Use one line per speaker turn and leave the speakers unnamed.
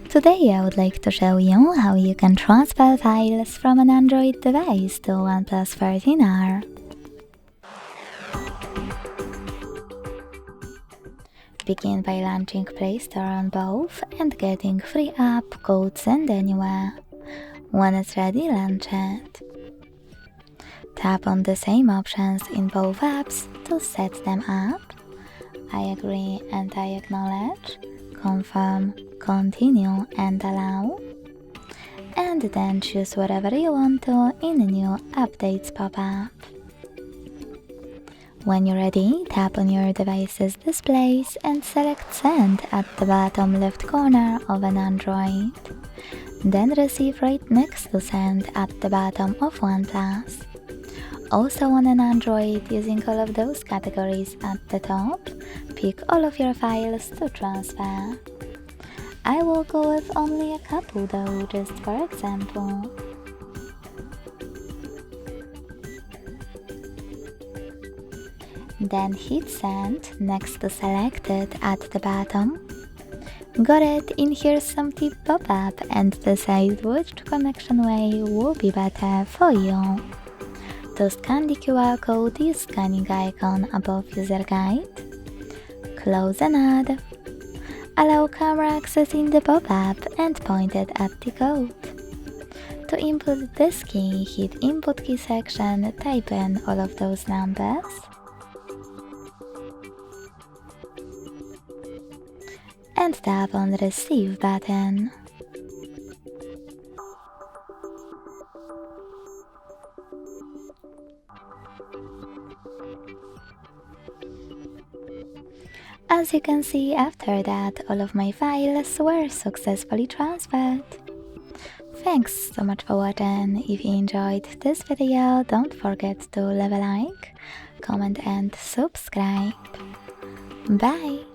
Today I would like to show you how you can transfer files from an Android device to OnePlus 13R. Begin by launching Play Store on both and getting free app codes sent anywhere. When it's ready, launch it. Tap on the same options in both apps to set them up. I agree and I acknowledge, confirm, continue and allow. And then choose whatever you want to in a new updates pop-up. When you're ready, tap on your device's displays and select Send at the bottom left corner of an Android. Then receive right next to Send at the bottom of OnePlus. Also on an Android, using all of those categories at the top, pick all of your files to transfer. I will go with only a couple though, just for example. Then hit Send next to Selected at the bottom. Got it, in here's some tip pop-up and decide which connection way will be better for you. To scan the QR code, use scanning icon above user guide. Close and add. Allow camera access in the pop-up and point it at the code. To input this key, hit Input Key section, type in all of those numbers. And tap on the Receive button. As you can see, after that, all of my files were successfully transferred. Thanks so much for watching. If you enjoyed this video, don't forget to leave a like, comment and subscribe. Bye!